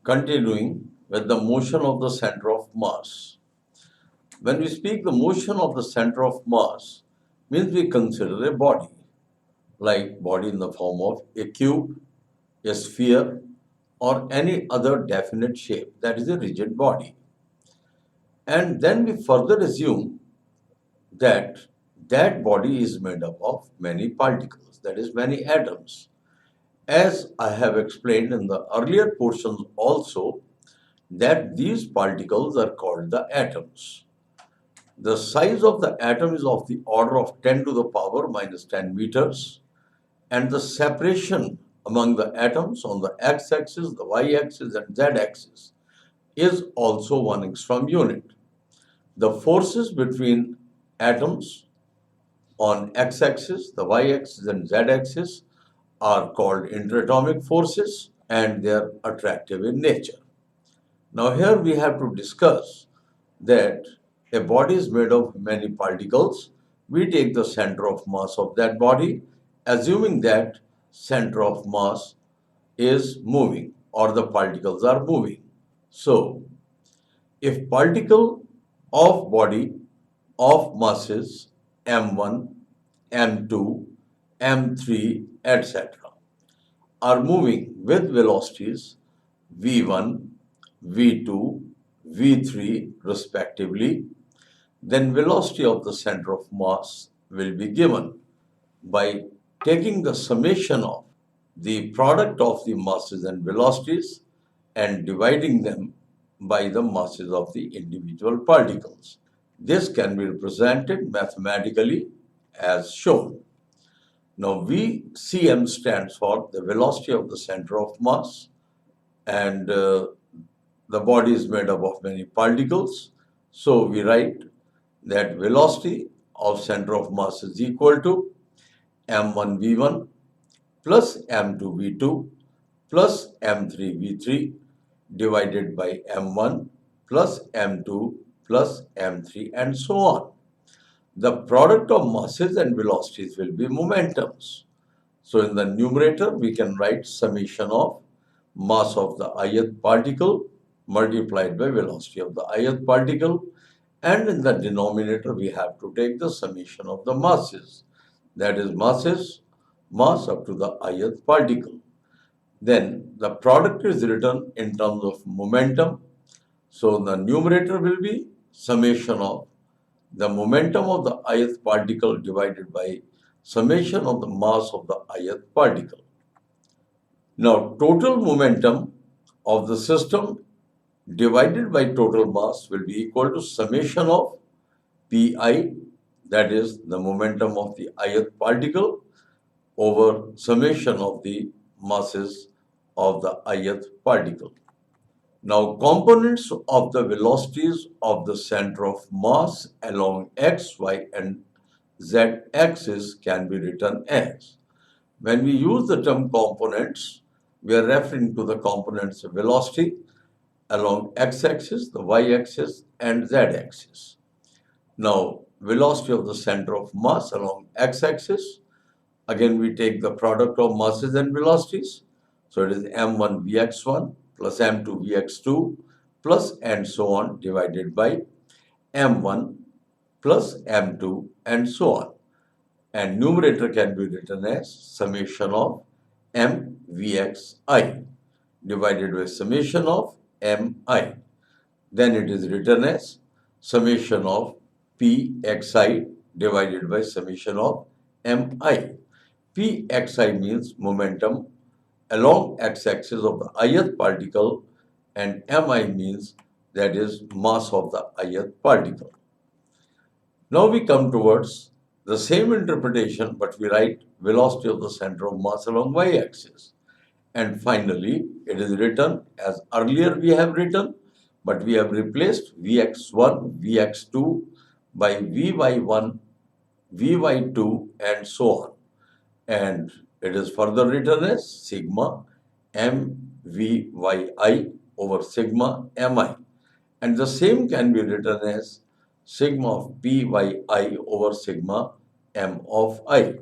Continuing with the motion of the center of mass. When we speak the motion of the center of mass, means we consider a body, like body in the form of a cube, a sphere, or any other definite shape, that is a rigid body. And then we further assume that that body is made up of many particles, that is many atoms. As I have explained in the earlier portions also, that these particles are called the atoms. The size of the atom is of the order of 10 to the power minus 10 meters, and the separation among the atoms on the x-axis, the y-axis, and z-axis is also 1 angstrom unit. The forces between atoms on x-axis, the y-axis, and z-axis are called interatomic forces, and they are attractive in nature. Now here we have to discuss that a body is made of many particles. We take the center of mass of that body, assuming that center of mass is moving or the particles are moving. So, if particle of body of masses m1, m2, m3, etc. are moving with velocities v1, v2, v3 respectively, then velocity of the center of mass will be given by taking the summation of the product of the masses and velocities and dividing them by the masses of the individual particles. This can be represented mathematically as shown. Now VCM stands for the velocity of the center of mass, and the body is made up of many particles. So we write that velocity of center of mass is equal to m1 v1 plus m2 v2 plus m3 v3 divided by m1 plus m2 plus m3 and so on. The product of masses and velocities will be momentums. So in the numerator we can write summation of mass of the ith particle multiplied by velocity of the ith particle, and in the denominator we have to take the summation of the masses, that is mass up to the ith particle. Then the product is written in terms of momentum. So the numerator will be summation of the momentum of the ith particle divided by summation of the mass of the ith particle. Now total momentum of the system divided by total mass will be equal to summation of Pi, that is the momentum of the ith particle, over summation of the masses of the ith particle. Now components of the velocities of the center of mass along x, y and z axis can be written as. When we use the term components, we are referring to the components of velocity along x-axis, the y-axis and z-axis. Now, velocity of the center of mass along x-axis, again we take the product of masses and velocities. So it is m1 vx1 plus m2 vx2 plus and so on divided by m1 plus m2 and so on. And numerator can be written as summation of m vxi divided by summation of mi. Then it is written as summation of pxi divided by summation of mi. Pxi means momentum along x-axis of the ith particle, and mi means that is mass of the ith particle. Now we come towards the same interpretation, but we write velocity of the center of mass along y-axis. And finally, it is written as earlier we have written, but we have replaced Vx1, Vx2 by Vy1, Vy2 and so on. And it is further written as sigma mVyi over sigma mi. And the same can be written as sigma of Pyi over sigma m of I.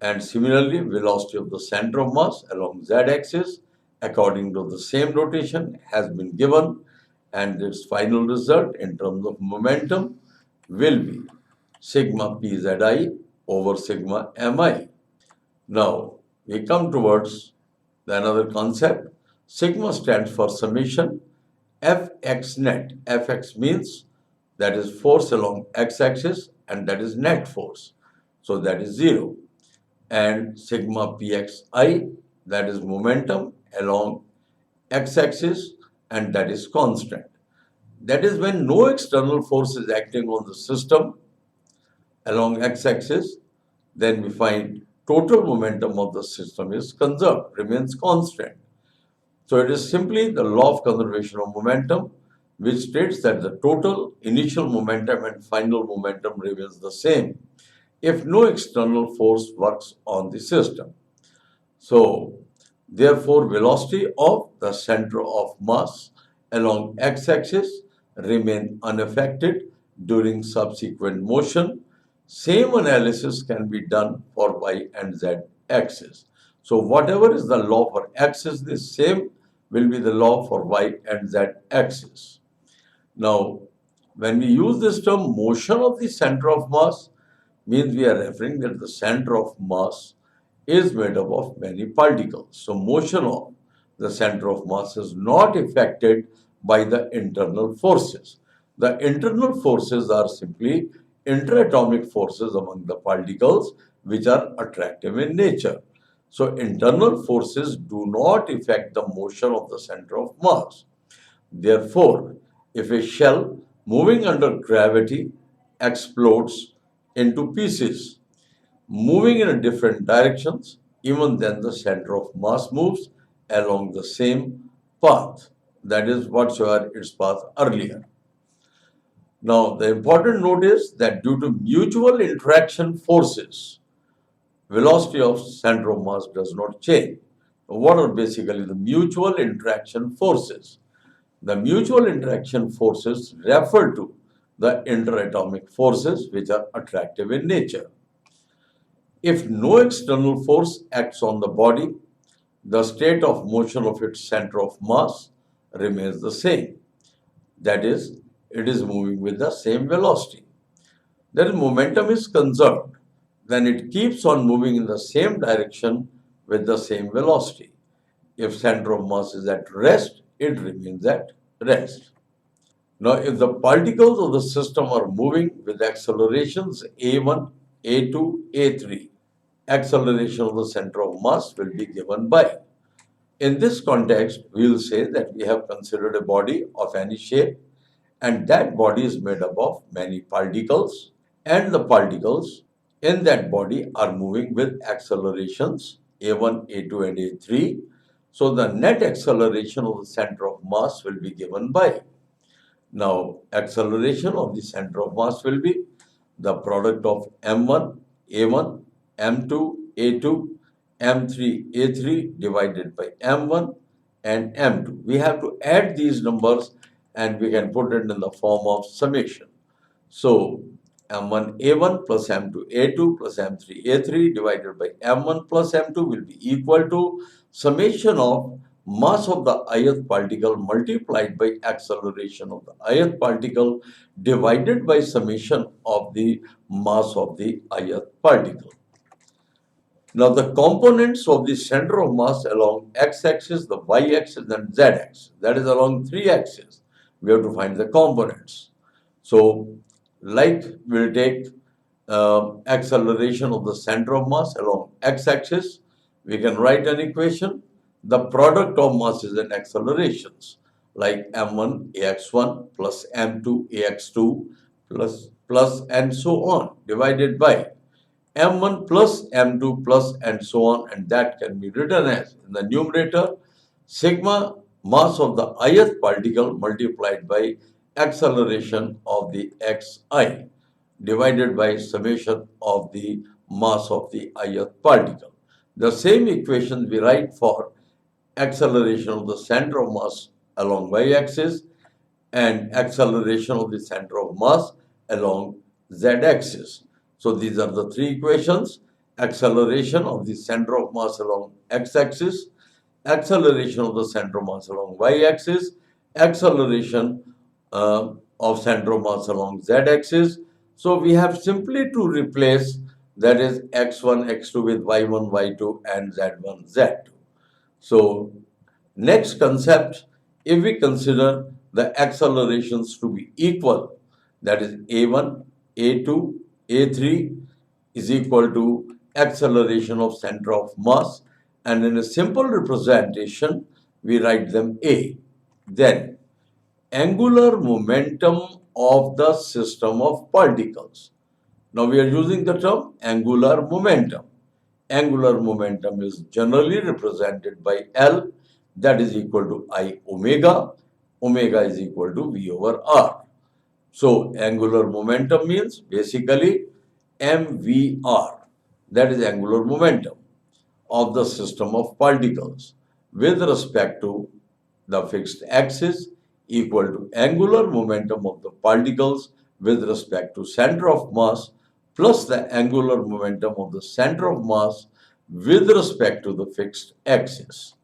And similarly, velocity of the center of mass along z-axis according to the same rotation has been given, and its final result in terms of momentum will be sigma pzi over sigma mi. Now we come towards another concept. Sigma stands for summation Fx net. Fx means that is force along x-axis and that is net force. So that is 0. And sigma pxi, that is momentum along x-axis and that is constant. That is when no external force is acting on the system along x-axis, then we find total momentum of the system is conserved, remains constant. So it is simply the law of conservation of momentum, which states that the total initial momentum and final momentum remains the same if no external force works on the system. So therefore, velocity of the center of mass along x-axis remain unaffected during subsequent motion. Same analysis can be done for y and z axis. So whatever is the law for axis, the same will be the law for y and z axis. Now, when we use this term motion of the center of mass, means we are referring that the center of mass is made up of many particles. So motion of the center of mass is not affected by the internal forces. The internal forces are simply interatomic forces among the particles which are attractive in nature. So internal forces do not affect the motion of the center of mass. Therefore, if a shell moving under gravity explodes into pieces, moving in different directions, even then the center of mass moves along the same path. That is whatsoever its path earlier. Now, the important note is that due to mutual interaction forces, velocity of center of mass does not change. What are basically the mutual interaction forces? The mutual interaction forces refer to the interatomic forces which are attractive in nature. If no external force acts on the body, the state of motion of its center of mass remains the same. That is, it is moving with the same velocity. Then momentum is conserved. Then it keeps on moving in the same direction with the same velocity. If center of mass is at rest, it remains at rest. Now, if the particles of the system are moving with accelerations a1, a2, a3, acceleration of the center of mass will be given by. In this context, we will say that we have considered a body of any shape, and that body is made up of many particles, and the particles in that body are moving with accelerations a1, a2, and a3. So the net acceleration of the center of mass will be given by. Now, acceleration of the center of mass will be the product of m1, a1, m2, a2, m3, a3 divided by m1 and m2. We have to add these numbers and we can put it in the form of summation. So, m1 a1 plus m2 a2 plus m3 a3 divided by m1 plus m2 will be equal to summation of mass of the ith particle multiplied by acceleration of the ith particle divided by summation of the mass of the ith particle. Now the components of the center of mass along x-axis, the y-axis and z-axis, that is along three axes, we have to find the components. So like we'll take acceleration of the center of mass along x-axis, we can write an equation. The product of masses and accelerations like m1 ax1 plus m2 ax2 plus and so on divided by m1 plus m2 plus and so on, and that can be written as in the numerator sigma mass of the ith particle multiplied by acceleration of the xi divided by summation of the mass of the ith particle. The same equation we write for acceleration of the center of mass along y-axis and acceleration of the center of mass along z-axis. So these are the three equations: acceleration of the center of mass along x-axis, acceleration of the center of mass along y-axis, acceleration of center of mass along z-axis. So we have simply to replace, that is x1, x2 with y1, y2 and z1, z2. So next concept, if we consider the accelerations to be equal, that is a1, a2, a3 is equal to acceleration of center of mass, and in a simple representation we write them a. Then angular momentum of the system of particles. Now we are using the term angular momentum. Angular momentum is generally represented by L, that is equal to I omega. Omega is equal to V over R. So angular momentum means basically MVR, that is angular momentum of the system of particles with respect to the fixed axis equal to angular momentum of the particles with respect to center of mass plus the angular momentum of the center of mass with respect to the fixed axis.